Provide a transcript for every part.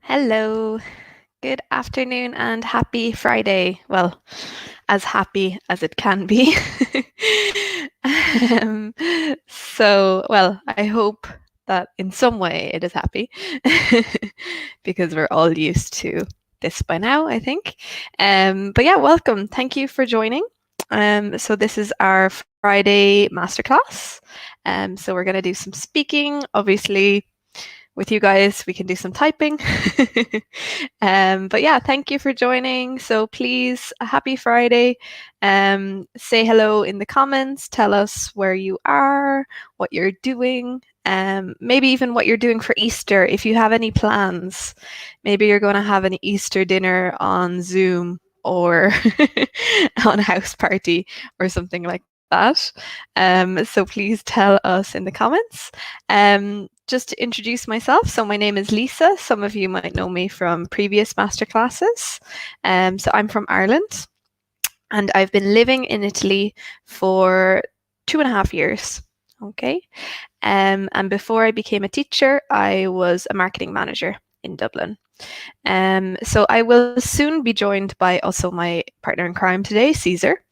Hello, good afternoon, and happy Friday. Well, as happy as it can be. um, I hope that in some way it is happy because we're all used to this by now, I think. But yeah, welcome. Thank you for joining. So this is our Friday masterclass. So we're going to do some speaking, obviously with you guys, we can do some typing. But yeah, thank you for joining. So please, a happy Friday. Say hello in the comments. Tell us where you are, what you're doing, maybe even what you're doing for Easter. If you have any plans, maybe you're going to have an Easter dinner on Zoom or on a house party or something like that. So please tell us in the comments. Just to introduce myself, so my name is Lisa. Some of you might know me from previous masterclasses. So I'm from Ireland and I've been living in Italy for 2.5 years. Okay. And before I became a teacher, I was a marketing manager in Dublin. So I will soon be joined by also my partner in crime today, Cesar.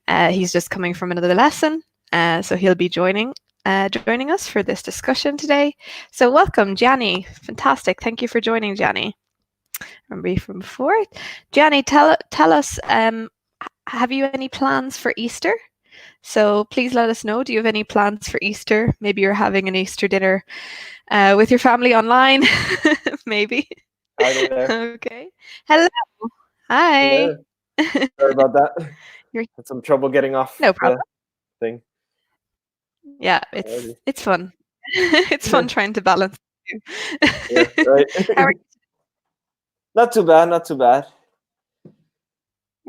He's just coming from another lesson, so he'll be joining us for this discussion today. So welcome, Gianni. Fantastic. Thank you for joining, Gianni. Remember you from before. Gianni, tell us, have you any plans for Easter? So please let us know. Do you have any plans for Easter? Maybe you're having an Easter dinner with your family online. Maybe. Hi there. Okay. Hello. Hi. Yeah. Sorry about that. You're Had some trouble getting off no the problem. thing. Yeah, Alrighty. it's fun. It's fun trying to balance the Yeah, two. right. How are Not too bad, not too bad. you?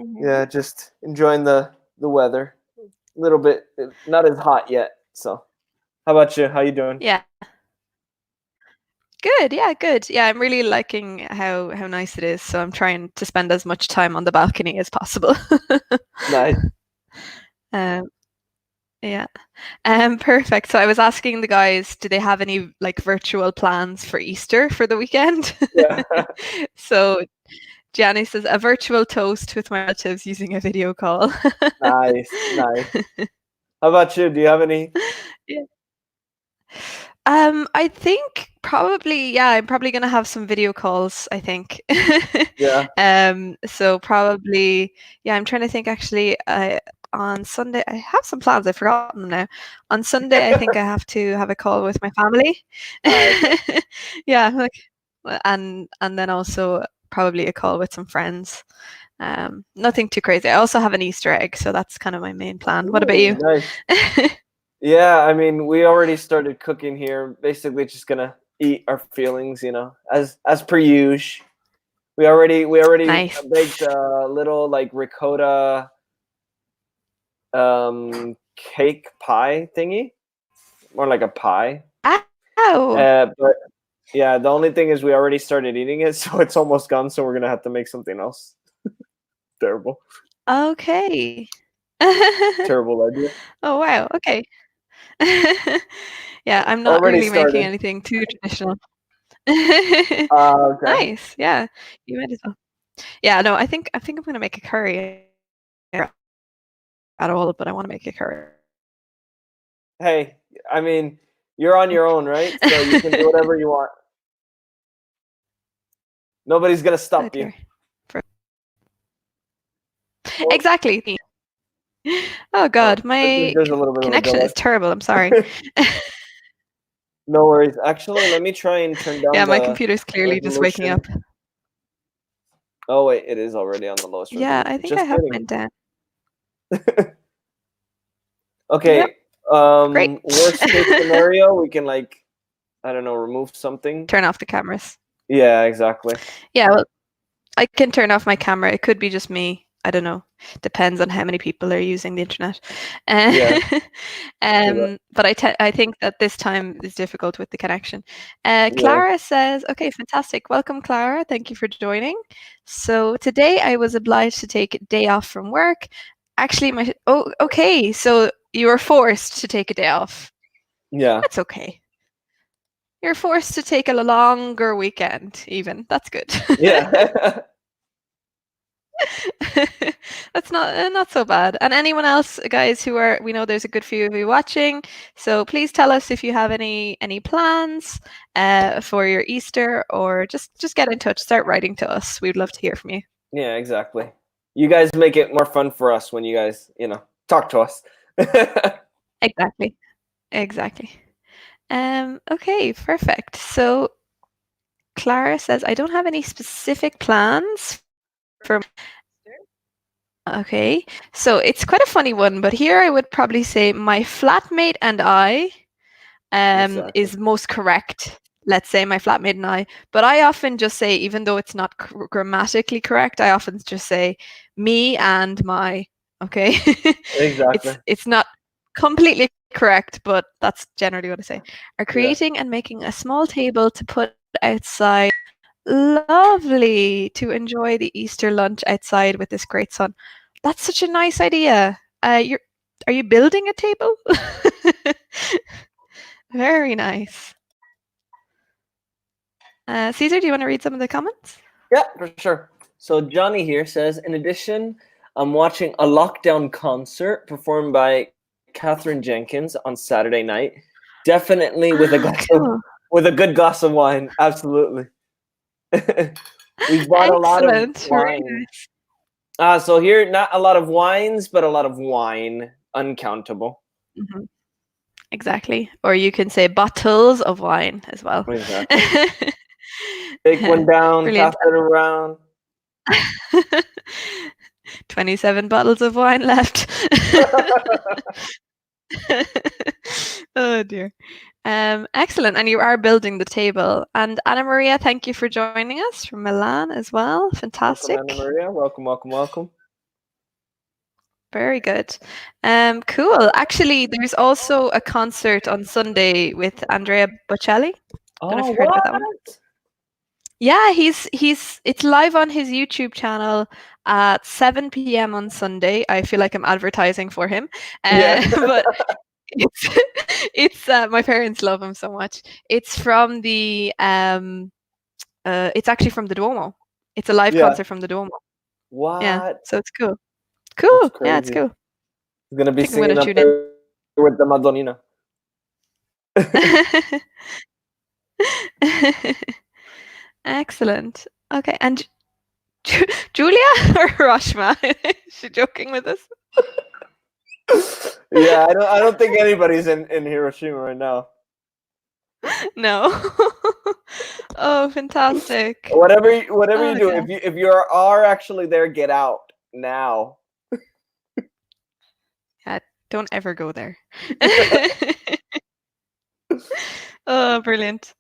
Mhm. Yeah, just enjoying the weather. A little bit not as hot yet. So, how about you? How you doing? Yeah. Good. Yeah, good. Yeah, I'm really liking how nice it is. So I'm trying to spend as much time on the balcony as possible. Nice. um, yeah. Perfect. So I was asking the guys, do they have any like virtual plans for Easter for the weekend? Yeah. So Gianni says a virtual toast with my relatives using a video call. Nice, nice. How about you? Do you have any? Yeah. I think probably, yeah, I'm probably gonna have some video calls, I think. Yeah. So probably, yeah, I'm trying to think actually, on Sunday, I have some plans, I've forgotten them now. On Sunday, I think I have to have a call with my family. Okay. Yeah, like, and then also probably a call with some friends. Nothing too crazy. I also have an Easter egg, so that's kind of my main plan. What about Ooh, you? nice. Yeah, I mean, we already started cooking here. Basically, just gonna eat our feelings, as per usual. We already Nice. baked a little like ricotta cake pie thingy, more like a pie. Oh, But yeah, the only thing is we already started eating it, so it's almost gone. So we're gonna have to make something else. Terrible, okay. terrible idea. Oh, wow, okay. Yeah, I'm not Already really making started. anything too traditional. Okay. Nice, yeah, you might as well. Yeah, no, I think I'm gonna make a curry at all, but I wanna make a curry. Hey, I mean, you're on your own, right? So you can do whatever you want. Nobody's gonna Good stop you. here. For Oh, exactly. Oh oh, god, my there's a little bit of a connection delay. is terrible, I'm sorry. No worries. Actually, let me try and turn Yeah, down my the computer's clearly just waking resolution. up. Oh wait, it is already on the lowest Yeah, resolution. I think I Just have kidding. mine down. Yep, Okay. great. Worst case scenario, we can like, I don't know, remove something. Turn off the cameras. Yeah, exactly. Yeah, well, I can turn off my camera. It could be just me. I don't know. Depends on how many people are using the internet. Yeah. Uh, So that, but I think that this time is difficult with the connection. yeah. Clara says, okay, fantastic. Welcome, Clara. Thank you for joining. So today I was obliged to take a day off from work. Actually, okay. So you were forced to take a day off. Yeah. That's okay. you're forced to take a longer weekend. Even that's good. Yeah. That's not so bad. And anyone else, guys, who are we know there's a good few of you watching. So please tell us if you have any plans for your Easter, or just get in touch. Start writing to us. We'd love to hear from you. Yeah, exactly. You guys make it more fun for us when you guys, talk to us. Exactly. Exactly. Okay, perfect. So Clara says, I don't have any specific plans for okay. So it's quite a funny one, but here I would probably say my flatmate and I Exactly. is most correct. Let's say my flatmate and I. But I often just say, even though it's not grammatically correct, I often just say me and my. Okay, Exactly. it's not completely correct, but that's generally what I say. Are Yeah. creating and making a small table to put outside. Lovely to enjoy the Easter lunch outside with this great sun. That's such a nice idea. Are you building a table? Very nice. Caesar, do you want to read some of the comments? Yeah, for sure. So Johnny here says, in addition, I'm watching a lockdown concert performed by Catherine Jenkins on Saturday night. Definitely Ah, cool. with a good glass of wine. Absolutely. We've bought a lot of Excellent. Very wine. nice. So here, not a lot of wines, but a lot of wine. Uncountable. Mhm. Exactly. Or you can say bottles of wine as well. Exactly. Take one down, pass Brilliant. it around. 27 bottles of wine left. Oh dear. Excellent. And you are building the table. And Anna Maria, thank you for joining us from Milan as well. Welcome, Anna Fantastic. Maria. Welcome, welcome, welcome. Very good. Cool. Actually, there's also a concert on Sunday with Andrea Bocelli. Don't know if Oh, you heard about that one. what? Yeah, he's it's live on his YouTube channel at 7 p.m. on Sunday. I feel like I'm advertising for him. Yeah. But it's it's my parents love him so much. It's from the it's actually from the Duomo. It's a live Yeah. concert from the Duomo. Yeah, What? so it's cool. That's Cool. Yeah, it's crazy. cool. I He's gonna be think I'm gonna singing up tune in. there with the Madonnina. Excellent. Okay, and Julia or Rashma? Is she joking with us? Yeah, I don't think anybody's in Hiroshima right now. No. Oh, fantastic. Whatever you do, Okay. if you are actually there, get out now. Yeah, don't ever go there. Oh, brilliant.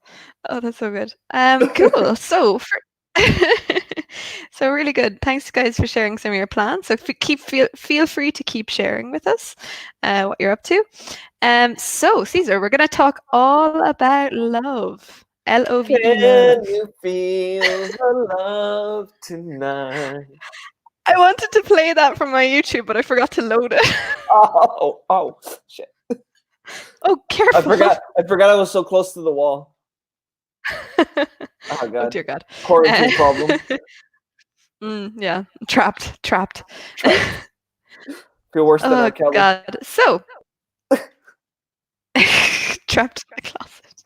Oh, that's so good. Cool. So for so really good. Thanks, guys, for sharing some of your plans. So feel free to keep sharing with us what you're up to. So Caesar, we're going to talk all about love. Love, Can love. you feel the love tonight? I wanted to play that from my YouTube, but I forgot to load it. Oh, shit! Oh, I careful. forgot. I forgot I was so close to the wall. Oh Oh god, dear God. quarantine problem. Yeah, trapped. Trapped. Feel worse than Oh R. Kelly. God. So trapped in the closet.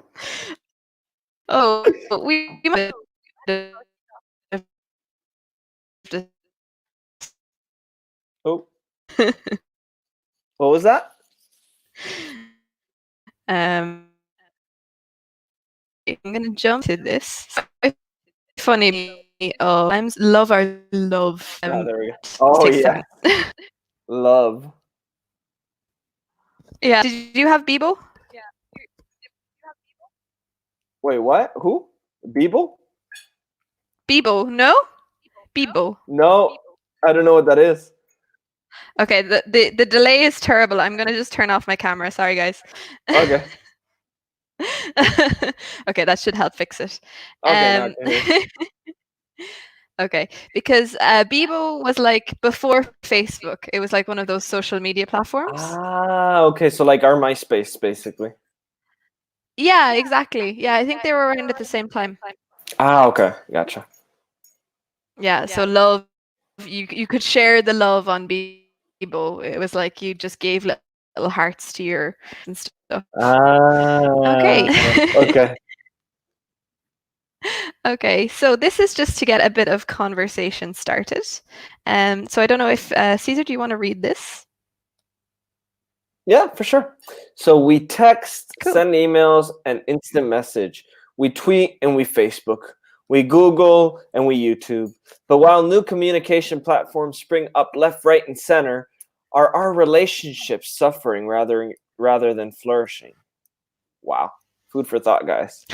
Oh, we might have Oh, what was that? I'm gonna jump to this. Funny. Oh, times love our love. Ah, there we go. This Oh takes yeah, time. love. Yeah. Did you have Bebo? Wait, what? Who? Beeble? Bebo? No. Bebo. No, I don't know what that is. Okay. The delay is terrible. I'm gonna just turn off my camera. Sorry, guys. Okay, Okay, that should help fix it. okay, now I Um, can hear. okay, because Bebo was like before Facebook. It was like one of those social media platforms. Ah, okay, so like our MySpace, basically. Yeah, exactly. Yeah, I think they were around at the same time. Ah, okay, gotcha. Yeah, so love, you could share the love on Bebo. It was like you just gave little hearts to your and stuff. Okay. Ah, okay. Okay, so this is just to get a bit of conversation started. So I don't know if Caesar, do you want to read this? Yeah, for sure. So we text, Cool. send emails, and instant message. We tweet and we Facebook. We Google and we YouTube. But while new communication platforms spring up left, right, and center, are our relationships suffering rather than flourishing? Wow. Food for thought, guys.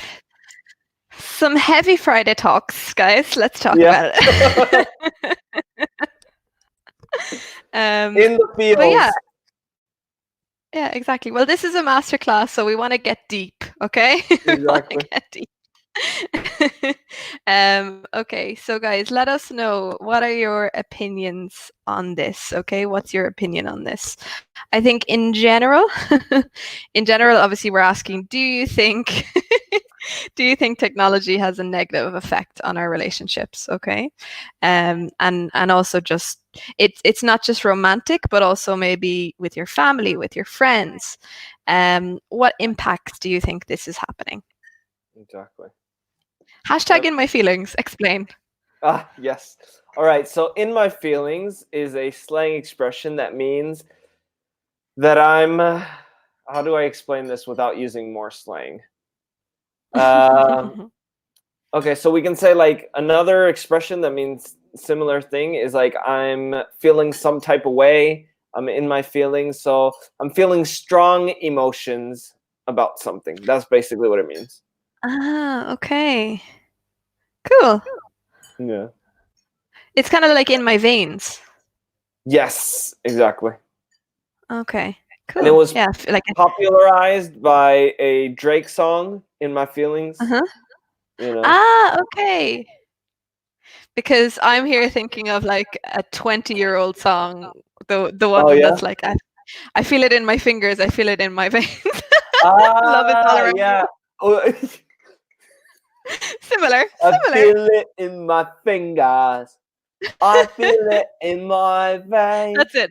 Some heavy Friday talks, guys. Let's talk Yeah. about it. In the But yeah, fields. yeah, exactly. Well, this is a masterclass, so we want to get deep, okay? We want to Exactly. get deep. Okay, so guys, let us know, what are your opinions on this, okay? What's your opinion on this? I think in general, obviously we're asking, do you think do you think technology has a negative effect on our relationships, okay? And also just it's not just romantic, but also maybe with your family, with your friends. What impacts do you think this is happening? Exactly. Hashtag in my feelings. Explain. Ah, yes. All right. So, in my feelings is a slang expression that means that I'm. How do I explain this without using more slang? Um, okay, so we can say like another expression that means similar thing is like I'm feeling some type of way. I'm in my feelings, so I'm feeling strong emotions about something. That's basically what it means. Okay. Cool. Yeah. It's kind of like in my veins. Yes, exactly. Okay. And it Cool. was Yeah. Like. popularized by a Drake song, "In My Feelings." Uh-huh. You know. Ah, okay. Because I'm here thinking of like a 20-year-old song, the Oh one yeah. that's like I feel it in my fingers, I feel it in my veins. Love is all Ah, around. yeah. Oh, Similar, I similar. feel it in my fingers. I feel it in my veins. That's it.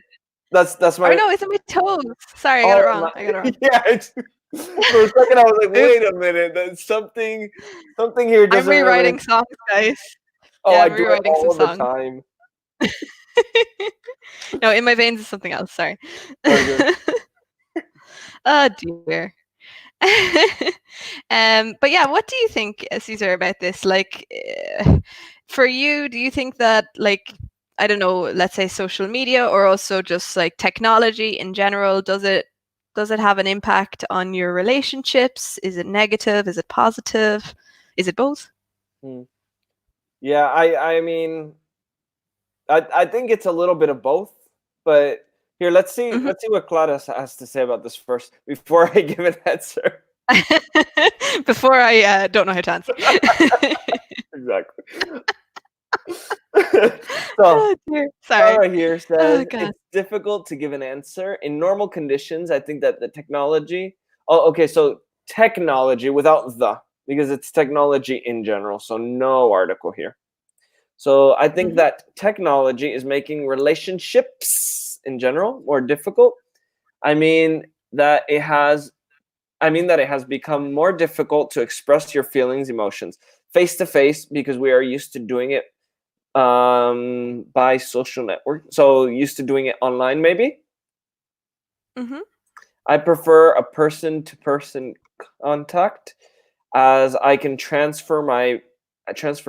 That's Or my. no, it's in my toes. Sorry, I got it Oh wrong. my. I got it wrong. Yeah. For a second, I was like, Oops. wait a minute. That's something here I'm doesn't really. rewriting songs, guys. Oh, Yeah, I I'm do it rewriting some all the songs. time. No, in my veins is something else. Sorry. Okay. Oh dear. But yeah, what do you think, Caesar, about this? Like, for you, do you think that, like, I don't know, let's say social media or also just like technology in general, does it have an impact on your relationships? Is it negative? Is it positive? Is it both? Hmm. Yeah, I mean, I think it's a little bit of both, but here Mhm. let's see what Claudia has to say about this first before I give an answer. Before I don't know how to answer. Exactly. So Oh dear. Sorry. Clara here Oh says god. it's difficult to give an answer in normal conditions. I think that the technology. Oh, okay. So technology without the because it's technology in general. So no article here. So I think Mhm. that technology is making relationships in general more difficult. I mean that it has that it has become more difficult to express your feelings, emotions face to face because we are used to doing it by social network. So used to doing it online maybe. Mhm. I prefer a person to person contact as I can transfer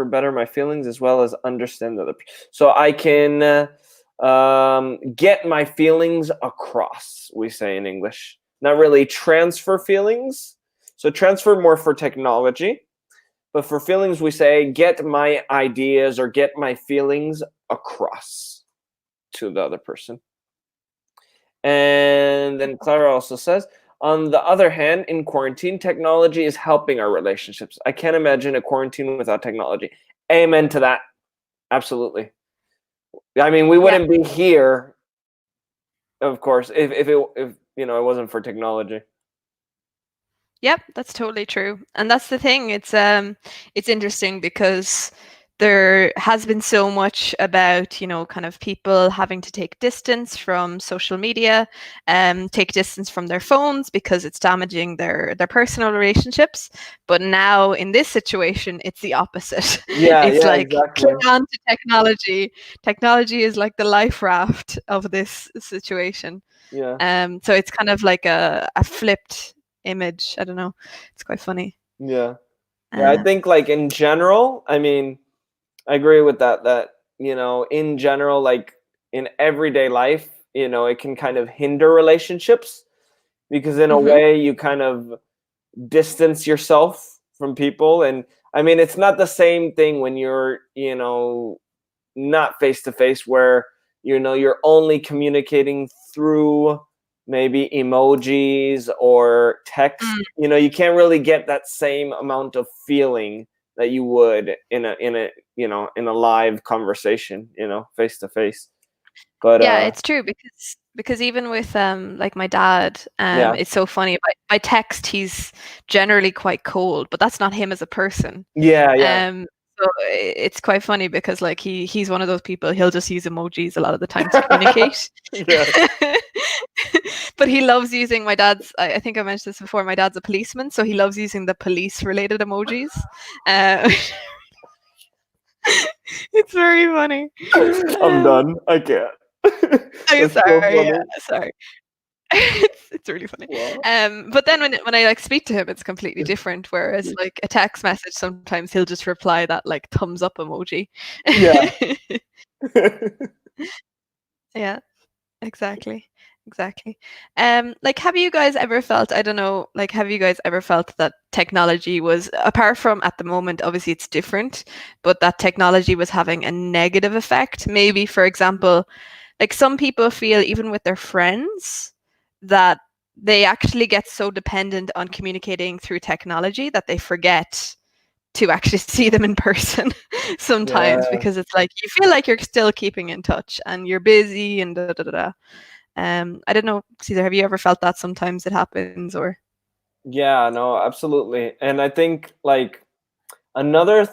better my feelings as well as understand the other. So I can get my feelings across. We say in English, not really transfer feelings. So transfer more for technology, but for feelings we say get my ideas or get my feelings across to the other person. And then Clara also says, on the other hand, in quarantine, technology is helping our relationships. I can't imagine a quarantine without technology. Amen to that. Absolutely. I mean, we Yeah. wouldn't be here, of course, if it wasn't for technology. Yep, that's totally true. And that's the thing. It's interesting because there has been so much about, kind of people having to take distance from social media, take distance from their phones because it's damaging their personal relationships. But now in this situation, it's the opposite. Yeah, It's yeah, like cling exactly. on to technology. Technology is like the life raft of this situation. Yeah, So it's kind of like a flipped image. I don't know. It's quite funny. yeah. Yeah, I Uh, think like in general, I mean, I agree with that in general, like in everyday life, it can kind of hinder relationships because in a mhm. way you kind of distance yourself from people. And I mean, it's not the same thing when you're, not face to face, where you're only communicating through maybe emojis or text. Mm. You can't really get that same amount of feeling that you would in a live conversation, face to face. But Yeah, it's true because even with like my dad, yeah, it's so funny. By text, he's generally quite cold, but that's not him as a person. yeah, yeah. Um, so it's quite funny because like he's one of those people. He'll just use emojis a lot of the time to communicate. Yeah. But he loves using my dad's. I think I mentioned this before. My dad's a policeman, so he loves using the police-related emojis. Uh, it's very funny. I'm Um, done. I can't. I'm That's so sorry. Yeah, funny. sorry. It's really funny. Wow. But then when I like speak to him, it's completely different. Whereas like a text message, sometimes he'll just reply that like thumbs up emoji. Yeah. Yeah. Exactly. Exactly. Like, have you guys ever felt, I don't know, like, have you guys ever felt that technology was, apart from at the moment, obviously it's different, but that technology was having a negative effect? Maybe, for example, like some people feel even with their friends that they actually get so dependent on communicating through technology that they forget to actually see them in person sometimes Yeah. because it's like you feel like you're still keeping in touch and you're busy and da da da da. I don't know, Cesar, have you ever felt that sometimes it happens or? Yeah, no, absolutely. And I think like another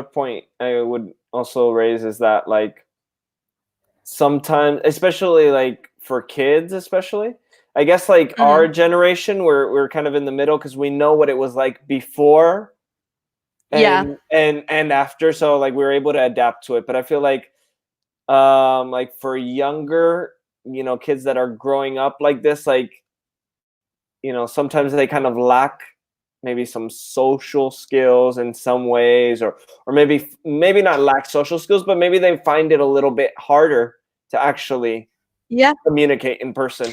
point I would also raise is that like sometimes, especially like for kids, especially, I guess like our Mm, generation, we're kind of in the middle because we know what it was like before yeah, and after, so like we were able to adapt to it. But I feel like for younger, kids that are growing up like this, like sometimes they kind of lack maybe some social skills in some ways, or maybe not lack social skills, but maybe they find it a little bit harder to actually yeah. communicate in person.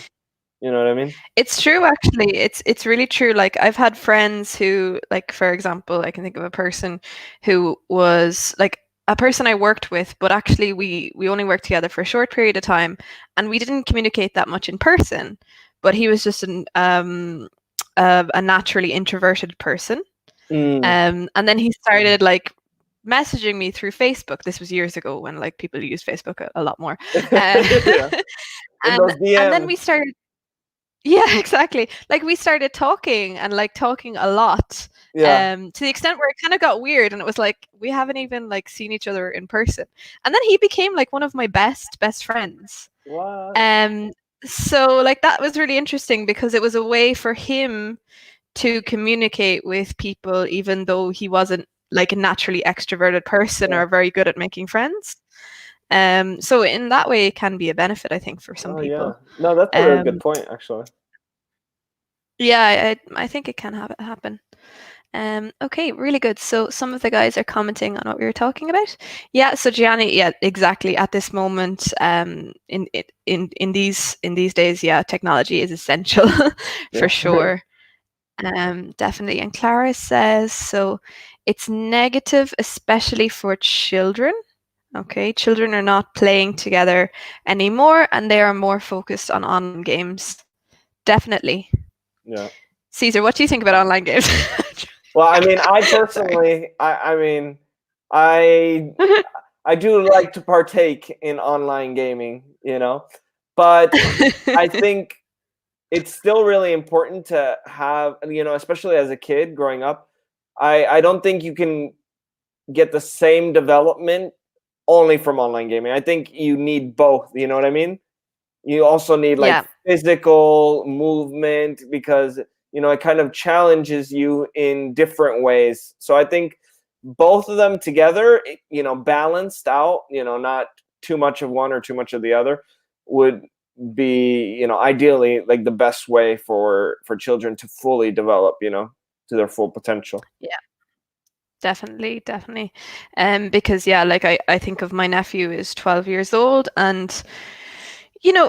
You know what I mean? It's true actually. It's really true. Like I've had friends who, like for example, I can think of a person who was like a person I worked with, but actually we only worked together for a short period of time and we didn't communicate that much in person. But he was just a naturally introverted person. Mm. And then he started like messaging me through Facebook. This was years ago when like people used Facebook a lot more. Uh, Yeah, in and those and then DMs. we started yeah, exactly. Like we started talking and like talking a lot. Yeah. To the extent where it kind of got weird and it was like we haven't even like seen each other in person. And then he became like one of my best friends. What? Um so like that was really interesting because it was a way for him to communicate with people even though he wasn't like a naturally extroverted person Yeah. or very good at making friends. So in that way it can be a benefit I think for some Oh yeah. people. No, that's a really good Um point, actually. Yeah, I think it can have it happen. Okay, really good. So some of the guys are commenting on what we were talking about. Yeah, so Gianni, yeah, exactly. At this moment, in these days, yeah, technology is essential Yeah. for sure. Definitely. And Clara says so. It's negative, especially for children. Okay, children are not playing together anymore, and they are more focused on online games. Definitely. Yeah. Caesar, what do you think about online games? Well, I mean, I Sorry. personally, I mean, I I do like to partake in online gaming, but I think it's still really important to have, especially as a kid growing up. I don't think you can get the same development only from online gaming. I think you need both. You know what I mean? You also need like Yeah. physical movement because it kind of challenges you in different ways. So I think both of them together, balanced out, not too much of one or too much of the other, would be, ideally like the best way for children to fully develop, to their full potential. Yeah. Definitely, definitely. Because yeah, like I think of my nephew is 12 years old, and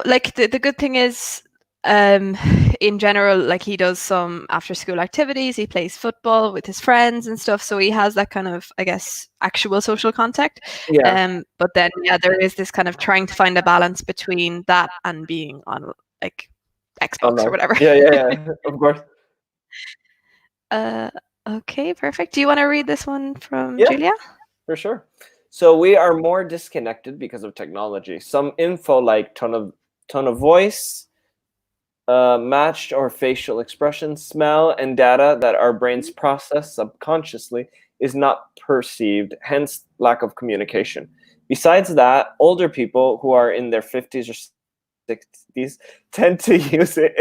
like the good thing is, in general, like he does some after school activities, he plays football with his friends and stuff, so he has that kind of, I guess, actual social contact. Yeah, But then yeah, there is this kind of trying to find a balance between that and being on like Xbox or online. whatever. Yeah, of course. uh okay, perfect. Do you want to read this one from Yeah, Julia? for sure. So we are more disconnected because of technology. Some info like tone of voice, matched or facial expression, smell, and data that our brains process subconsciously is not perceived, hence lack of communication. Besides that, older people who are in their 50s or 60s tend to use it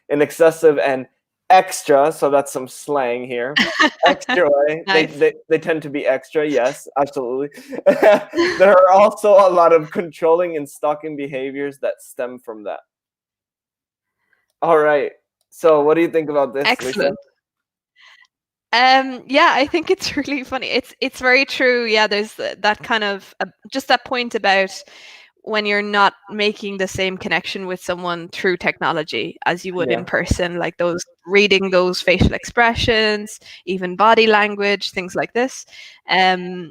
in excessive and extra, so that's some slang here. Extra way. They, Nice. they, they tend to be extra, yes, absolutely. There are also a lot of controlling and stalking behaviors that stem from that. All right. So, what do you think about this, Lisa? Excellent. Yeah, I think it's really funny. It's very true. Yeah, there's that kind of just that point about when you're not making the same connection with someone through technology as you would in Yeah. person, like those reading those facial expressions, even body language, things like this. Um,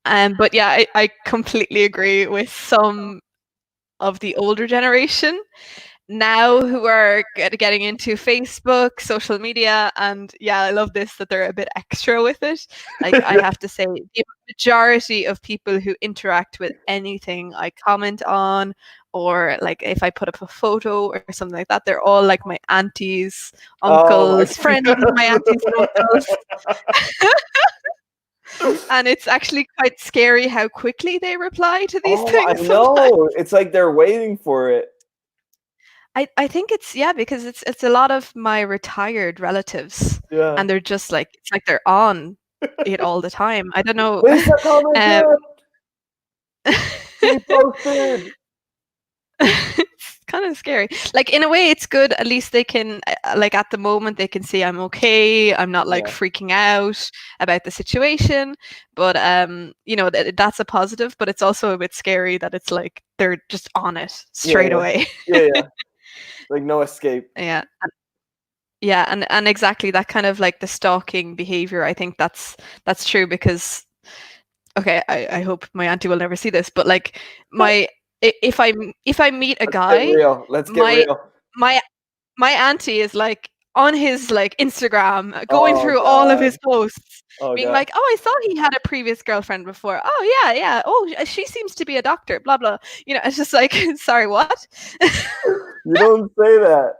but yeah, I completely agree with some of the older generation now who are getting into Facebook, social media, and yeah, I love this that they're a bit extra with it. Like I have to say, the majority of people who interact with anything I comment on, or like if I put up a photo or something like that, they're all like my aunties, Oh my uncles, friends of my aunties and uncles. And it's actually quite scary how quickly they reply to these Oh, I things sometimes. know. It's like they're waiting for it. I think it's yeah, because it's a lot of my retayered relatives, Yeah. and they're just like it's like they're on it all the time. I don't know. Lisa um, commented. She posted. it's kind of scary. Like in a way, it's good. At least they can like at the moment they can see I'm okay. I'm not like Yeah. freaking out about the situation. But that's a positive. But it's also a bit scary that it's like they're just on it Yeah, straight yeah. away. Yeah. Like no escape. Yeah. Yeah, and exactly that kind of like the stalking behavior. I think that's true because okay, I hope my auntie will never see this, but like my if I meet a Let's get guy, real. Let's get my real. my my auntie is like on his like Instagram, going Oh through all of his God. posts, Oh being God. like, "Oh, I saw he had a previous girlfriend before. Oh yeah, yeah. Oh, she seems to be a doctor. Blah blah." It's just like, sorry, what? You don't say that.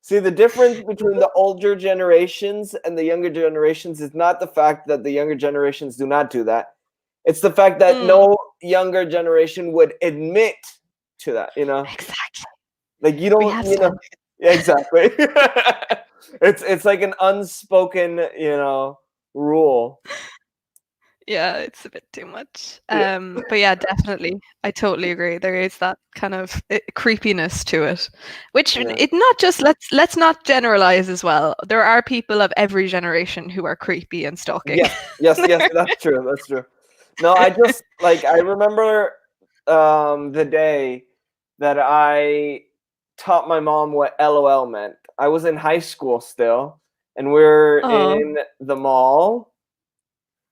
See, the difference between the older generations and the younger generations is not the fact that the younger generations do not do that. It's the fact that Mm, no younger generation would admit to that, exactly. Like you We don't, have standards. yeah, exactly. It's like an unspoken, rule. Yeah, it's a bit too much. Yeah. But yeah, definitely, I totally agree. There is that kind of creepiness to it, which Yeah. it not just let's not generalize as well. There are people of every generation who are creepy and stalking. Yes, that's true. That's true. No, I just like I remember the day that I taught my mom what LOL meant. I was in high school still, and we're Oh, in the mall.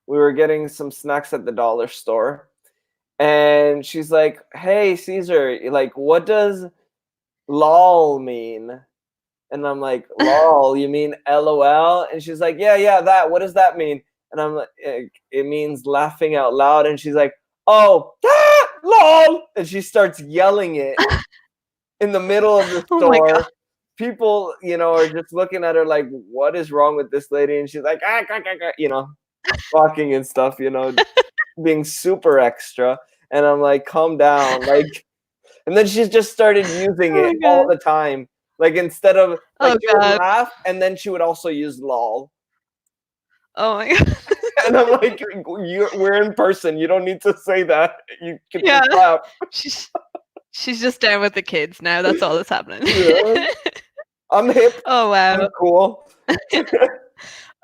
We were getting some snacks at the dollar store, and she's like, "Hey, Cesar, like, what does lol mean?" And I'm like, "Lol, you mean LOL?" And she's like, "Yeah, that. What does that mean?" And I'm like, "It means laughing out loud." And she's like, "Oh, lol!" And she starts yelling it in the middle of the oh my god. store. people, are just looking at her like, what is wrong with this lady? And she's like, walking and stuff, being super extra. And I'm like, calm down. Like, and then she's just started using Oh it my all god. the time. Like, instead of, like, Oh she would god. laugh and then she would also use lol. Oh my god. And I'm like, we're in person. You don't need to say that. You can Yeah. just laugh. She's she's just down with the kids now. That's all that's happening. Yeah. I'm hip. Oh wow. I'm cool.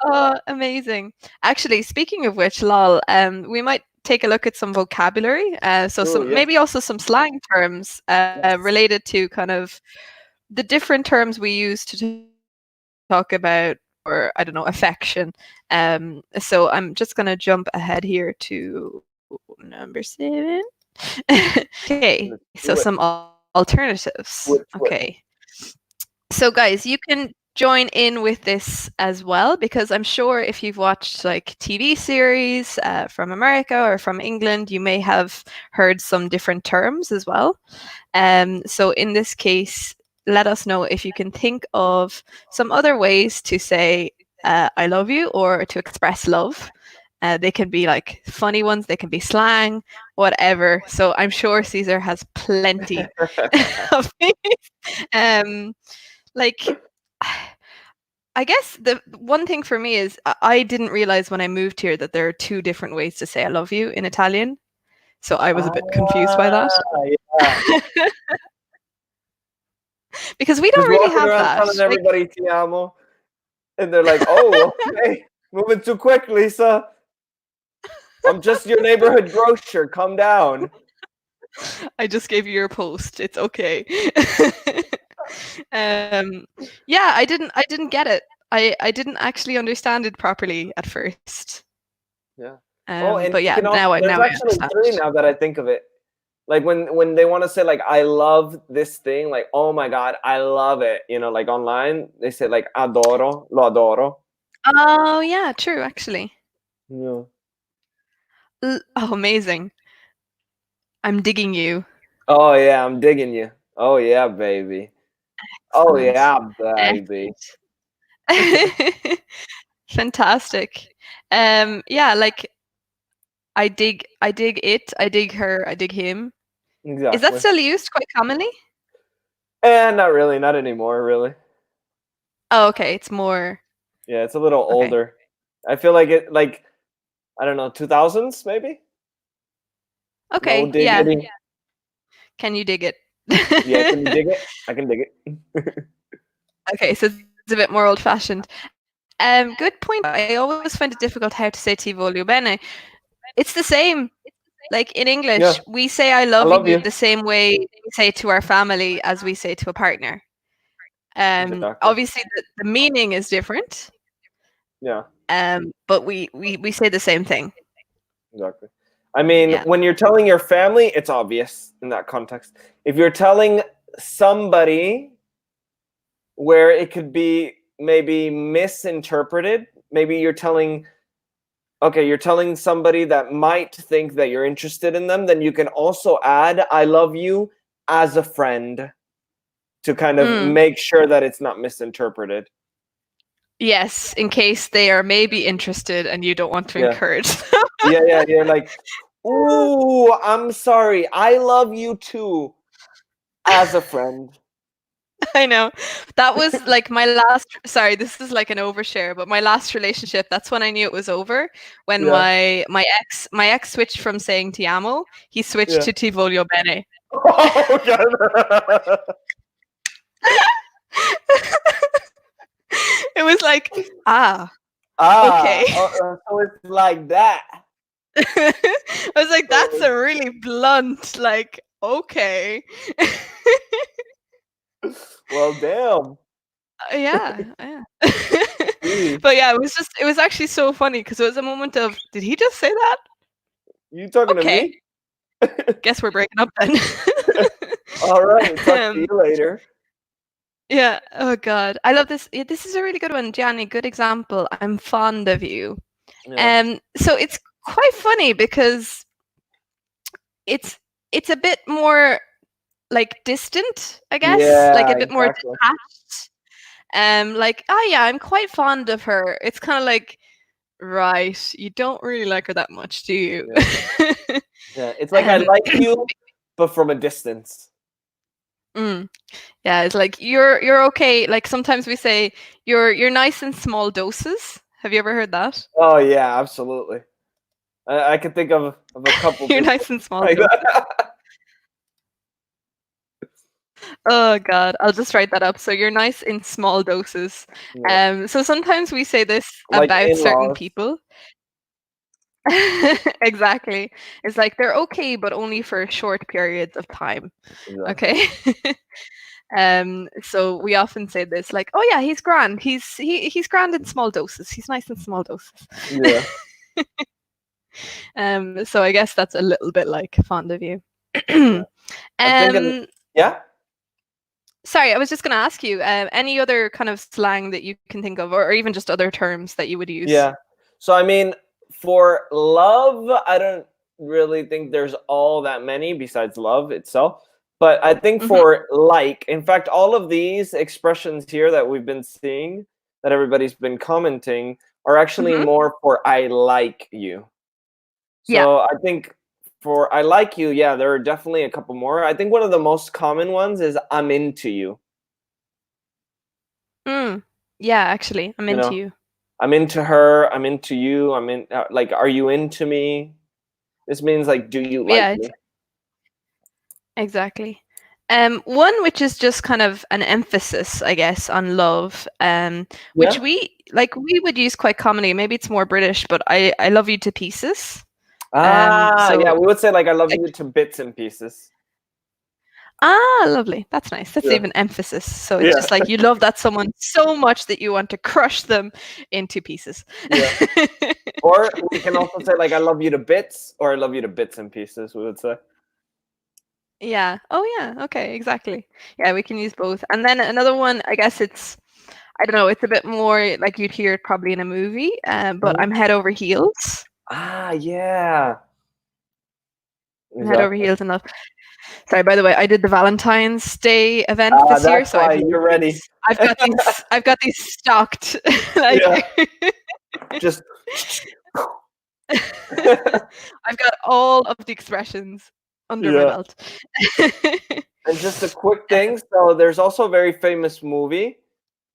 Oh, amazing. Actually, speaking of which, lol, we might take a look at some vocabulary. So Oh, some yes. maybe also some slang terms Yes. related to kind of the different terms we use to talk about, or I don't know, affection. So I'm just gonna jump ahead here to number 7. Okay, so Let's some do it. alternatives. Do it. Okay. Do it. So, guys, you can join in with this as well because I'm sure if you've watched like TV series from America or from England, you may have heard some different terms as well. So, in this case, let us know if you can think of some other ways to say I love you or to express love. They can be like funny ones, they can be slang, whatever. So I'm sure Caesar has plenty of these. Like, I guess the one thing for me is I didn't realize when I moved here that there are two different ways to say I love you in Italian. So I was a bit confused by that Yeah. because we Just don't really walking have around that. telling Like, everybody ti amo. And they're like, oh, okay. Moving too quick, Lisa. I'm just your neighborhood grocer. Calm down. I just gave you your post. It's okay. Yeah, I didn't get it. I didn't actually understand it properly at first. Yeah. Oh, But and you yeah, can also, now there's I actually understand three it. now that I think of it. Like when they want to say like I love this thing, like oh my god, I love it. Like online, they say like adoro, lo adoro. Oh yeah, true actually. Yeah. Oh, amazing. I'm digging you. Oh yeah, I'm digging you. Oh yeah, baby. Oh Excellent. yeah, baby. Excellent. Fantastic. Yeah, like I dig it, I dig her, I dig him. Is that Exactly. still used quite commonly? Not really, not anymore, really. Oh, okay, it's more Yeah, it's a little okay. older. I feel like it, like I don't know, 2000s maybe. No Okay, yeah. diggity. Can you dig it? Yeah, can you dig it? I can dig it. Okay, so it's a bit more old-fashioned. Good point. I always find it difficult how to say "ti voglio bene." It's the same. Like in English, Yeah, we say "I I love love you" you. the same way we say it to our family as we say to a partner. Exactly. Obviously, the meaning is different, Yeah, but we say the same thing. exactly. I mean, Yeah. when you're telling your family, it's obvious in that context. If you're telling somebody where it could be maybe misinterpreted, maybe you're telling somebody that might think that you're interested in them, then you can also add I love you as a friend to kind of Mm. make sure that it's not misinterpreted. Yes, in case they are maybe interested and you don't want to Yeah. encourage. Yeah, you're like, "Ooh, I'm sorry. I love you too as a friend." I know. That was like my last sorry, this is like an overshare, but my last relationship, that's when I knew it was over. When Yeah. my ex switched from saying "ti amo," he switched Yeah. to "ti voglio bene." Oh god. It was like, "Ah, okay." So it's like that. I was like, "That's Oh, a really blunt, like, okay." well, damn. Yeah, yeah. Jeez. But yeah, it was actually so funny because it was a moment of, "Did he just say that? You talking to Okay, me? guess we're breaking up then." All right. Talk to you Um, later. yeah. Oh god, I love this. Yeah, this is a really good one, Gianni. Good example. I'm fond of you. Yeah. So it's quite funny because it's it's a bit more. like distant, I guess, like Yeah, a bit more exactly. detached. Like, oh yeah, I'm quite fond of her. It's kind of like, right, you don't really like her that much, do you? Yeah. Yeah. It's like I um, like you, but from a distance. mm, yeah, it's like you're okay. Like sometimes we say you're nice in small doses. Have you ever heard that? Oh yeah, absolutely. I can think of a couple You're people nice in small like doses. that. Oh God, I'll just write that up. So you're nice in small doses. Yeah. So sometimes we say this Like about certain in-laws. people. Exactly. It's like they're okay, but only for short periods of time. Exactly. Okay. So we often say this, like, oh yeah, he's grand. He's grand in small doses. He's nice in small doses. Yeah. So I guess that's a little bit like fond of you. Yeah. I'm thinking, um, yeah? Sorry, I was just going to ask you, any other kind of slang that you can think of, or even just other terms that you would use? Yeah. So I mean, for love, I don't really think there's all that many besides love itself. But I think Hmm. for like, in fact, all of these expressions here that we've been seeing, that everybody's been commenting, are actually Hmm. more for I like you. Yeah. So I think for I like you, yeah, there are definitely a couple more. I think one of the most common ones is I'm into you. Mm. Yeah, actually, I'm You into know, you. I'm into her, I'm into you, like, are you into me? This means like, do you like Yeah, me? exactly. One which is just kind of an emphasis, I guess, on love, which Yeah. we would use quite commonly. Maybe it's more British, but I love you to pieces. Ah, yeah, So we would say like I love like, you to bits and pieces. lovely. That's nice. That's Yeah. even emphasis. So it's Yeah. just like you love that someone so much that you want to crush them into pieces. Yeah. Or we can also say like I love you to bits or I love you to bits and pieces, we would say. Yeah. Oh yeah. Okay. Exactly. Yeah, we can use both. And then another one, I guess it's I don't know. It's a bit more like you'd hear it probably in a movie. But Mhm. I'm head over heels. Ah, yeah. I'm head over Exactly. heels in love. Sorry, by the way, I did the Valentine's Day event Ah, this year, that's so I've why loads you're of ready. these. I've got these stocked. Yeah. Like Just I've got all of the expressions under my yeah. belt. And just a quick thing. So there's also a very famous movie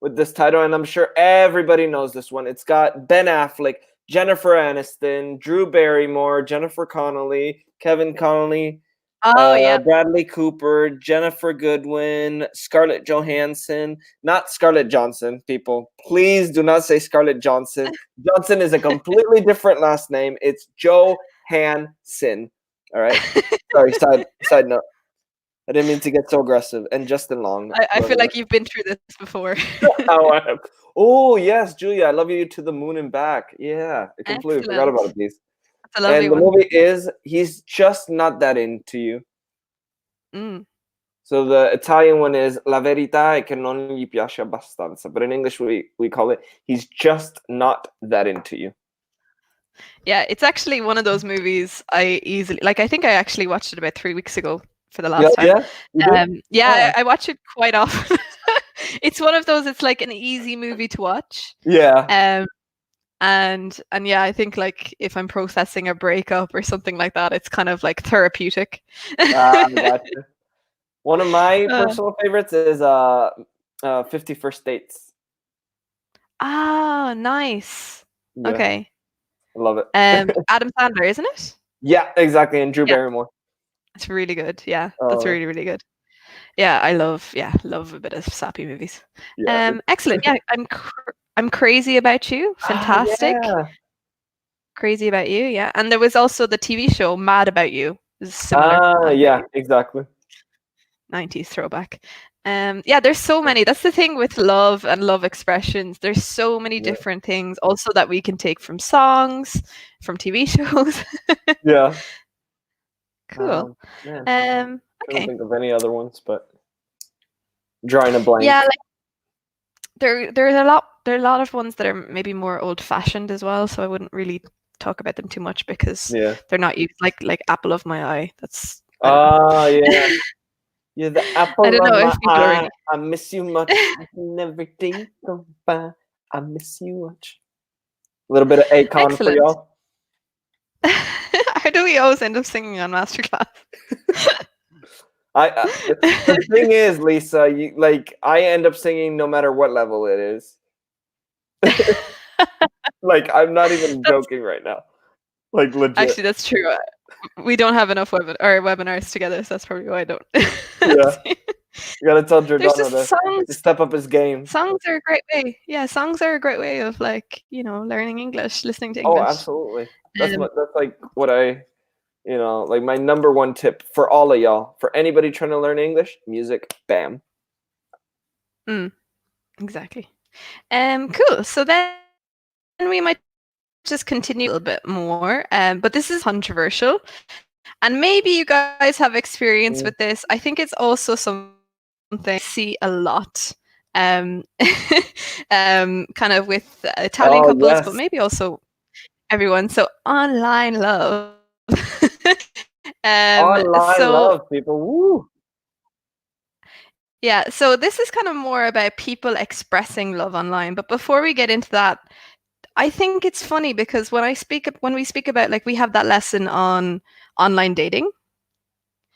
with this title, and I'm sure everybody knows this one. It's got Ben Affleck, Jennifer Aniston, Drew Barrymore, Jennifer Connelly, Kevin Connolly, Oh yeah. Bradley Cooper, Jennifer Goodwin, Scarlett Johansson, not Scarlett Johnson, people. Please do not say Scarlett Johnson. Johnson is a completely different last name. It's Johansson. All right. Sorry, side note. I didn't mean to get so aggressive. And Justin Long. I feel like you've been through this before. How I am. Oh yes, Julia, I love you to the moon and back. Yeah, I completely forgot Excellent. about it, please. That's a lovely And the one. movie is He's Just Not That Into You. Mm. So the Italian one is La verità è che non gli piace abbastanza, but in English we call it He's Just Not That Into You. Yeah, it's actually one of those movies I easily like. I think I actually watched it about 3 weeks ago for the Yeah, last time. yeah, you did. Yeah, Oh. I watch it quite often. It's one of those. It's like an easy movie to watch. Yeah. Um, and yeah, I think like if I'm processing a breakup or something like that, it's kind of like therapeutic. Gotcha. One of my Uh, personal favorites is 50 First Dates. ah, nice. Yeah, Okay. I love it. Adam Sandler, isn't it? Yeah, exactly. And Drew Yeah, Barrymore. it's really good. Yeah, that's Oh, really, really good. Yeah, I love a bit of sappy movies. yeah. Excellent. Yeah, I'm crazy about you. Ah, Fantastic. yeah. Crazy about you. Yeah, and there was also the TV show Mad About You. It was similar. Ah, Mad About yeah, You. exactly. 90s throwback. Yeah, there's so many. That's the thing with love and love expressions. There's so many Yeah. different things also that we can take from songs, from TV shows. Yeah. Cool. Man, I don't Okay. think of any other ones, but drawing a blank. Yeah, like there are a lot of ones that are maybe more old fashioned as well, so I wouldn't really talk about them too much because Yeah. they're not used like apple of my eye. That's I don't know. Ah, yeah. You're the I apple don't of know my if people are eye. really. I miss you much. And everything go by. I miss you much. A little bit of Akon for Excellent. y'all. How do we always end up singing on Masterclass? The thing is, Lisa, you like I end up singing no matter what level it is. Like I'm not even That's joking right now. Like legit. actually that's true. We don't have enough webinars together, so that's probably why I don't. Yeah. You gotta tell There's Giordano just to step up his game. songs are a great way. Yeah, songs are a great way of like, learning English, listening to Oh, English. absolutely. Um, That's like what I like my number one tip for all of y'all, for anybody trying to learn English, music, bam. exactly. Cool. So then we might just continue a little bit more. But this is controversial. And maybe you guys have experience Mm. with this. I think it's also something I see a lot. Um, kind of with Italian Oh couples, but yes. maybe also everyone. So online love. Online So love, people. Woo. yeah, so this is kind of more about people expressing love online. But before we get into that, I think it's funny because when we speak about like we have that lesson on online dating.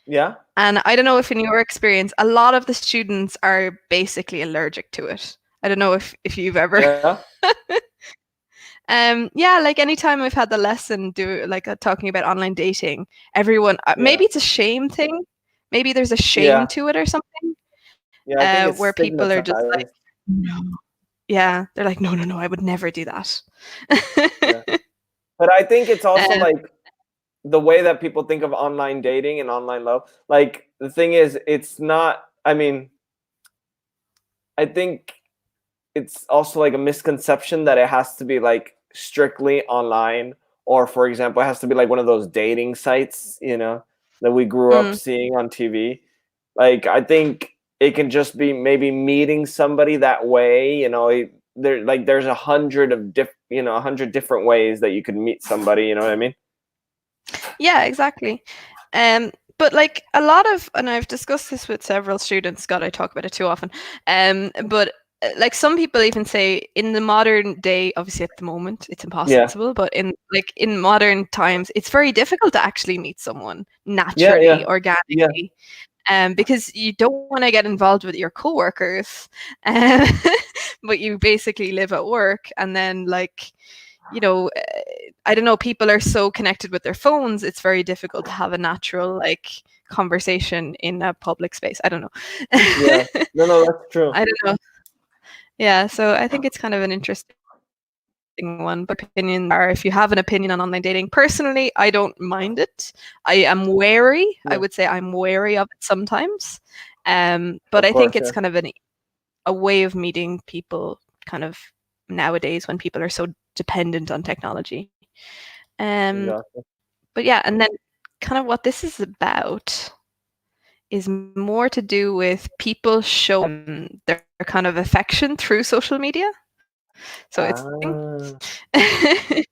Yeah. And I don't know if in your experience, a lot of the students are basically allergic to it. I don't know if you've ever. Yeah. Yeah, like anytime I've had the lesson talking about online dating, everyone Yeah. maybe it's a shame thing. Maybe there's a shame Yeah. to it or something, Yeah. I think it's where people are just like, stigmatized. no. Yeah, they're like, no, no, no, I would never do that. Yeah. But I think it's also um, like the way that people think of online dating and online love. Like the thing is, it's not. I mean, I think it's also like a misconception that it has to be like strictly online, or for example, it has to be like one of those dating sites, that we grew up mm, seeing on TV. Like I think it can just be maybe meeting somebody that way. There's 100 different ways that you could meet somebody. You know what I mean? yeah, exactly. But like a lot of, and I've discussed this with several students. God, I talk about it too often. But like some people even say in the modern day, obviously at the moment it's Yeah. impossible, but in modern times, it's very difficult to actually meet someone Yeah. naturally, Yeah. Yeah. organically, because you don't want to get involved with your coworkers, um, but you basically live at work, and then like you know, I don't know, people are so connected with their phones, it's very difficult to have a natural like conversation in a public space. I don't know. Yeah. No, no, that's true. I don't know. Yeah, so I think it's kind of an interesting one. But opinions are, if you have an opinion on online dating, personally, I don't mind it. I am wary. I Yeah. would say I'm wary of it sometimes. But Of I think course. it's Yeah. kind of a way of meeting people kind of nowadays when people are so dependent on technology. Um, Exactly. but yeah, and then kind of what this is about is more to do with people showing their kind of affection through social media. So it's Ah.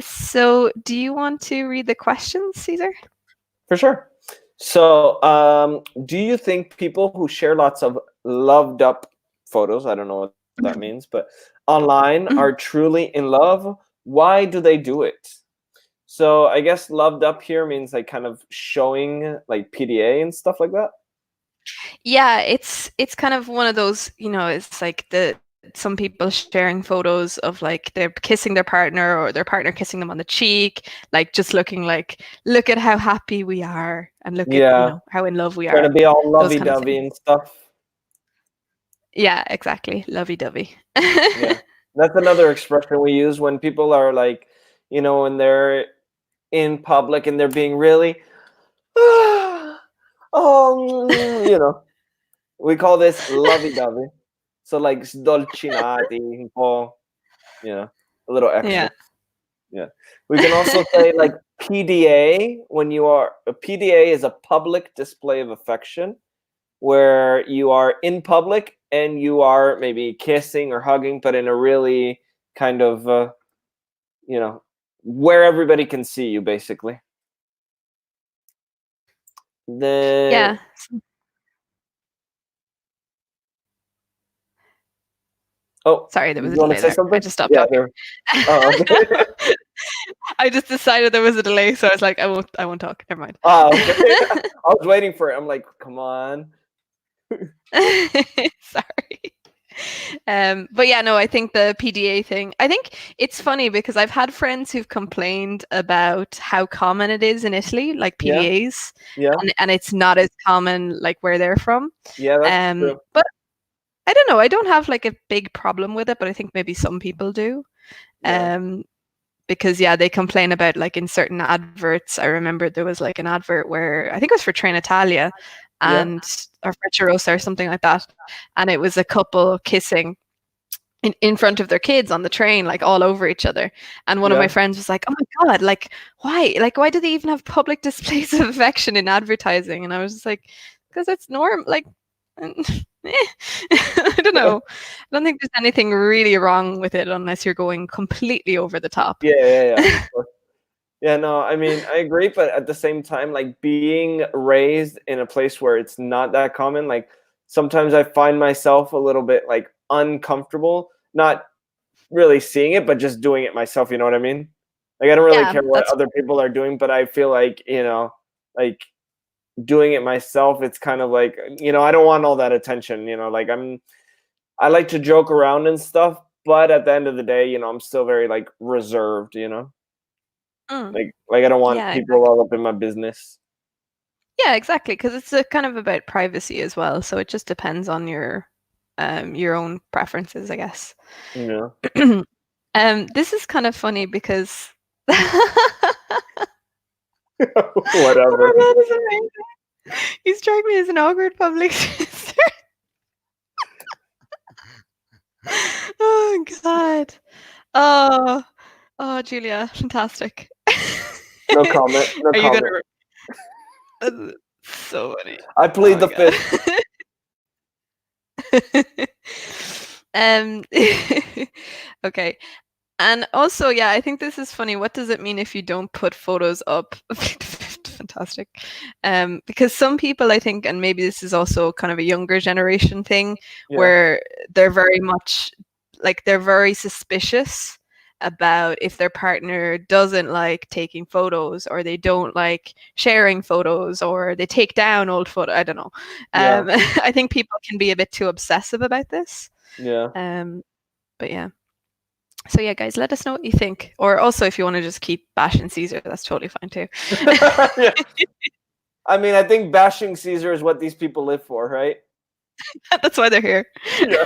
so do you want to read the questions, Cesar? For sure. So, do you think people who share lots of loved up photos, I don't know what that means, but online are truly in love? Why do they do it? So, I guess loved up here means like kind of showing like PDA and stuff like that. Yeah, it's kind of one of those, it's like some people sharing photos of like they're kissing their partner or their partner kissing them on the cheek, like just looking like, look at how happy we are and look at, Yeah, how in love we trying are. to be all Those lovey kind of dovey things. and stuff. Yeah, exactly. Lovey-dovey. Yeah, that's another expression we use when people are like, when they're in public and they're being really, we call this lovey-dovey. So like dolcinati, un po', a little extra. Yeah. Yeah. We can also say like PDA when a PDA is a public display of affection where you are in public and you are maybe kissing or hugging, but in a really kind of, you know, where everybody can see you basically. Then Yeah. oh, Sorry, there did was a you want to delay say there. I something? just stopped Yeah, talking. there. Oh, okay. I just decided there was a delay, so I was like, I won't talk. Never mind. Oh, okay. I was waiting for it. I'm like, come on. Sorry. But yeah, no, I think the PDA thing, I think it's funny because I've had friends who've complained about how common it is in Italy, like Yeah, PDAs, yeah, and it's not as common like where they're from. yeah. That's true. But I don't know, I don't have like a big problem with it, but I think maybe some people do. Yeah, Um, because yeah, they complain about like in certain adverts. I remember there was like an advert where I think it was for Train Italia yeah, and or for Chirrosa or something like that, and it was a couple kissing in front of their kids on the train, like all over each other. And one of my yeah. friends was like, "Oh my god, like why? Like why do they even have public displays of affection in advertising?" And I was just like, "Because it's norm. Like, I don't know. I don't think there's anything really wrong with it unless you're going completely over the top." Yeah, yeah, yeah. Of course. Yeah, no, I mean, I agree, but at the same time, like being raised in a place where it's not that common, like sometimes I find myself a little bit like uncomfortable, not really seeing it, but just doing it myself. You know what I mean? Like I don't really Yeah, care what that's other people are doing, but I feel like like doing it myself. It's kind of like I don't want all that attention. Like I like to joke around and stuff, but at the end of the day, I'm still very like reserved. mm, Like I don't want yeah, people exactly. all up in my business. Yeah, exactly. Because it's a kind of about privacy as well. So it just depends on your own preferences, I guess. Yeah. This is kind of funny because oh Whatever. my god, it's amazing. You strike me as an awkward public sister. Oh god. Oh, oh, Julia, fantastic. No comment. No Are you comment. gonna? That's so funny. I Oh plead my the god. fifth. um. Okay. And also, yeah, I think this is funny. What does it mean if you don't put photos up? Fantastic. Because some people, I think, and maybe this is also kind of a younger generation thing, Yeah. where they're very much like they're very suspicious about if their partner doesn't like taking photos or they don't like sharing photos or they take down old photos. I don't know. Yeah. I think people can be a bit too obsessive about this. Yeah. Um, but yeah. So yeah, guys, let us know what you think. Or also, if you want to just keep bashing Caesar, that's totally fine too. Yeah. I mean, I think bashing Caesar is what these people live for, right? That's why they're here. Yeah.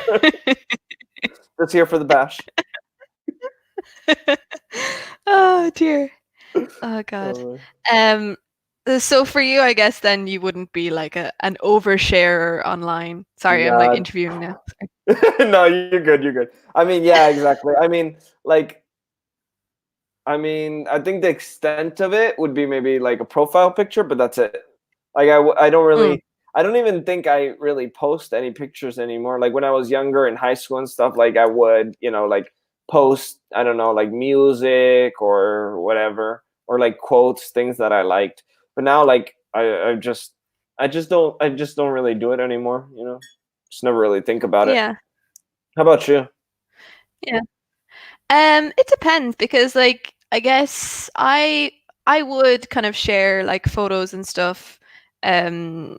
Let's hear for the bash. Oh dear. Oh god. Oh, Um. So for you, I guess then you wouldn't be like an oversharer online. Sorry, I'm like nah. interviewing now. No, you're good. You're good. I mean, yeah, exactly. Like, I think the extent of it would be maybe like a profile picture, but that's it. Like I don't Mm, really, I don't even think I really post any pictures anymore. Like when I was younger in high school and stuff, like I would, like post, I don't know, like music or whatever, or like quotes, things that I liked. But now, like I just don't really do it anymore. Just never really think about it. yeah. How about you? Yeah. It depends because like I guess I would kind of share like photos and stuff um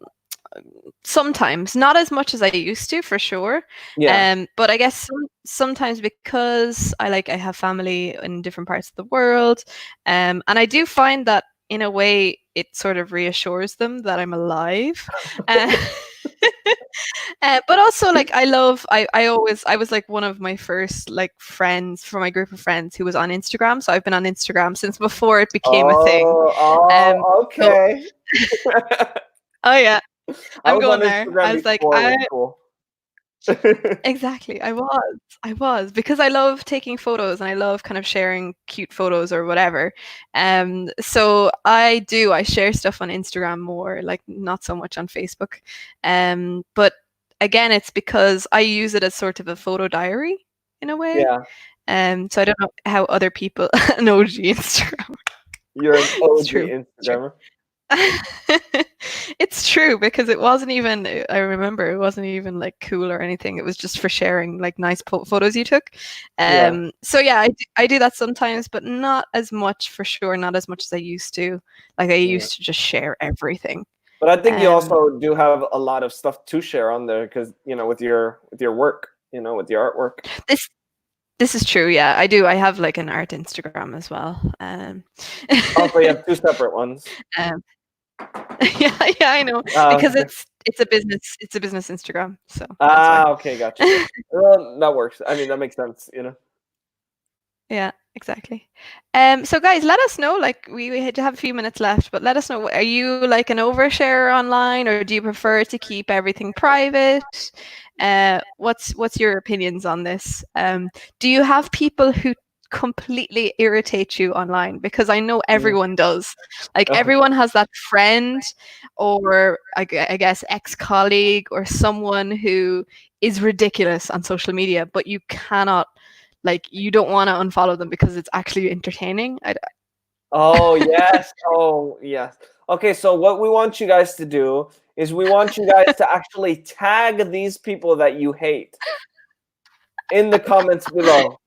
sometimes, not as much as I used to, for sure. Yeah, But I guess sometimes because I have family in different parts of the world, and I do find that in a way it sort of reassures them that I'm alive. Uh, but also like I was like one of my first like friends from my group of friends who was on Instagram. So I've been on Instagram since before it became a thing. oh, Um, oh, so okay. oh yeah, I I'm was on going there. Instagram I was like, before it was cool. exactly. I was because I love taking photos and I love kind of sharing cute photos or whatever. So I share stuff on Instagram more, like not so much on Facebook. But again, it's because I use it as sort of a photo diary in a way. Yeah, So I don't know how other people an OG Instagram. you're an It's OG true. It's true. Instagrammer. It's true because it wasn't even, I remember it wasn't even like cool or anything. It was just for sharing like nice photos you took. Yeah, So yeah, I do that sometimes, but not as much for sure, not as much as I used to. Like I yeah. used to just share everything. But I think you Um, also do have a lot of stuff to share on there because with your work, with your artwork. this this is true, yeah. I do. I have like an art Instagram as well. Also, you have two separate ones. um yeah, yeah, I know. Because Okay. it's a business Instagram, so that's why. Okay, gotcha, gotcha. Well, that works. I mean, that makes sense. Yeah, exactly. So guys, let us know. Like we have a few minutes left, but let us know. Are you like an oversharer online, or do you prefer to keep everything private? What's your opinions on this? Do you have people who completely irritate you online? Because I know Mm. everyone does. Like Oh, everyone has that friend, or I guess ex-colleague, or someone who is ridiculous on social media, but you cannot like you don't want to unfollow them because it's actually entertaining. oh yes. Oh yes. Okay, so what we want you guys to do is we want you guys to actually tag these people that you hate in the comments below.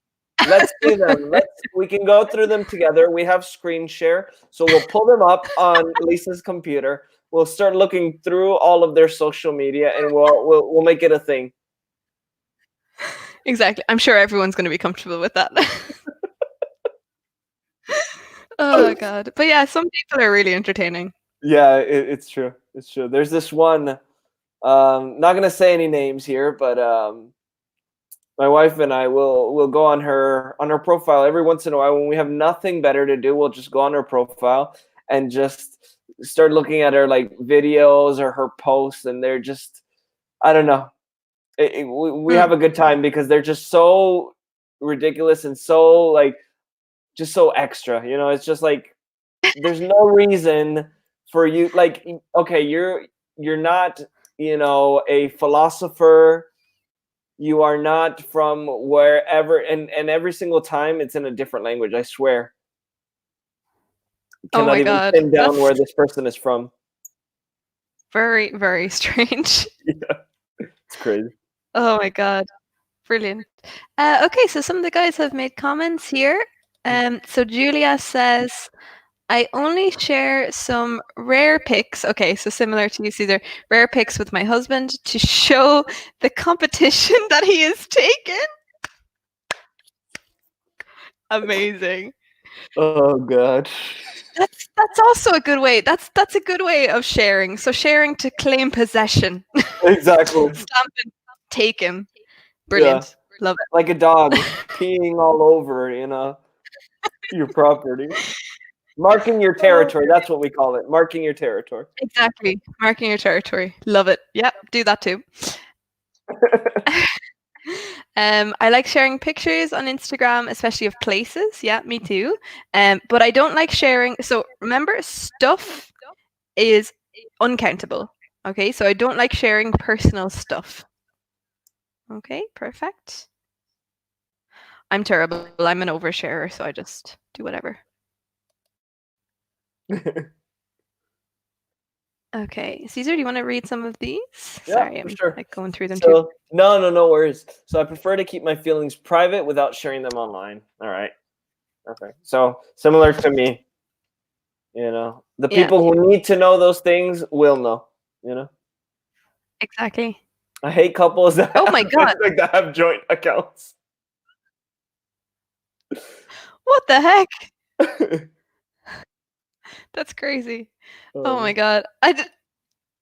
Let's see them. We can go through them together. We have screen share, so we'll pull them up on Lisa's computer. We'll start looking through all of their social media, and we'll make it a thing. Exactly. I'm sure everyone's going to be comfortable with that. Oh god. But yeah, some people are really entertaining. Yeah, it's true. It's true. There's this one. Not gonna say any names here, but my wife and I will go on her profile every once in a while when we have nothing better to do. We'll just go on her profile and just start looking at her like videos or her posts, and they're just I don't know. We Mm. have a good time because they're just so ridiculous and so like just so extra. It's just like there's no reason for you like okay, you're not a philosopher, you are not from wherever, and every single time it's in a different language, I swear. Oh Cannot my even god. pin down That's where this person is from. very, very strange. Yeah, it's crazy. Oh my god. Brilliant. Okay, so some of the guys have made comments here. So Julia says, I only share some rare pics. Okay, so similar to you, Cesar, rare pics with my husband to show the competition that he has taken. Amazing. Oh god. That's also a good way. That's a good way of sharing. So sharing to claim possession. Exactly. Stamping taken. Yeah, Brilliant. Love like a it. dog peeing all over your property, marking your Oh, territory. That's what we call it, marking your territory. exactly. Marking your territory. Love it. Yep, do that too. I like sharing pictures on Instagram, especially of places. Yeah, me too. But I don't like sharing. So remember, stuff is uncountable. Okay, so I don't like sharing personal stuff. Okay, perfect. I'm terrible. I'm an oversharer, so I just do whatever. Okay, Caesar, do you want to read some of these? Yeah, Sorry, for I'm sure. like going through them too. So no worries. So I prefer to keep my feelings private without sharing them online. All right. Okay. So similar to me, the Yeah, people who need to know those things will know. You know, exactly. I hate couples that Oh have my god, like that have joint accounts. what the heck? That's crazy. Oh my Um, god,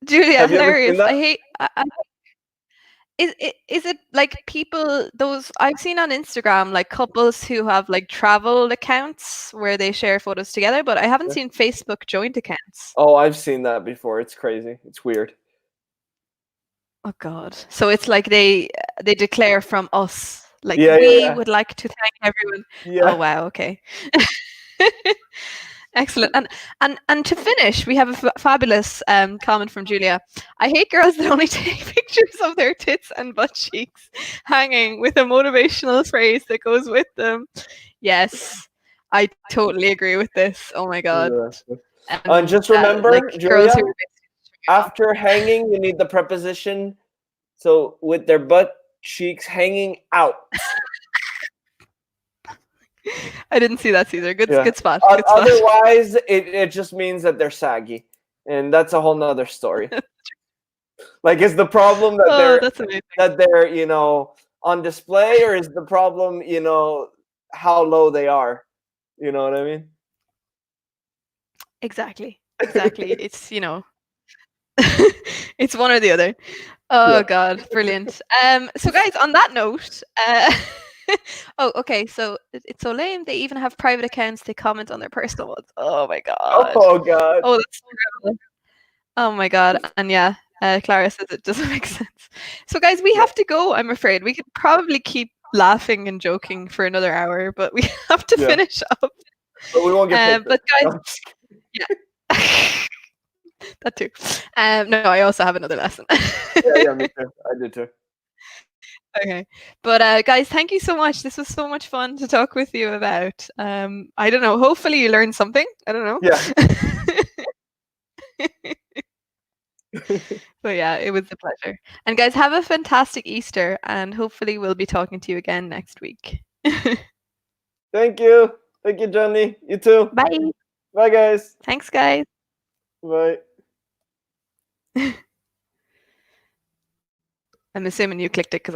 Julia, have you ever seen hilarious. that? I hate. Is it like people those I've seen on Instagram like couples who have like travel accounts where they share photos together, but I haven't Yeah. seen Facebook joint accounts. Oh, I've seen that before. It's crazy. It's weird. Oh god. So it's like they declare from us like Yeah, we yeah, would like to thank everyone. Oh yeah. wow, okay. Excellent. And to finish, we have a fabulous comment from Julia. I hate girls that only take pictures of their tits and butt cheeks hanging with a motivational phrase that goes with them. Yes, I totally agree with this. Oh my god. Yeah. And just remember, like girls Julia, who are after hanging, you need the preposition. So with their butt cheeks hanging out. I didn't see that, Cesar. Good, Yeah. good spot. Good spot. Otherwise, it just means that they're saggy, and that's a whole nother story. Like, is the problem that Oh, that's amazing. they're on display, or is the problem how low they are? You know what I mean? Exactly. Exactly. It's it's one or the other. Oh Yeah. God, brilliant. So guys, on that note, oh, okay. So it's so lame. They even have private accounts. They comment on their personal ones. Oh my God. Oh God. Oh, that's so terrible. Oh my God. And yeah, Clara says it doesn't make sense. So guys, we have to go. I'm afraid we could probably keep laughing and joking for another hour, but we have to Yeah. finish up. But we won't get paid. But guys, No. yeah. That too. No, I also have another lesson. Yeah, me too. I do too. Okay. But guys, thank you so much. This was so much fun to talk with you about. I don't know. Hopefully you learned something. I don't know. Yeah. But yeah, it was a pleasure. And guys, have a fantastic Easter, and hopefully we'll be talking to you again next week. Thank you. Thank you, Johnny. You too. Bye. Bye, guys. Thanks, guys. Bye. I'm assuming you clicked it because I'm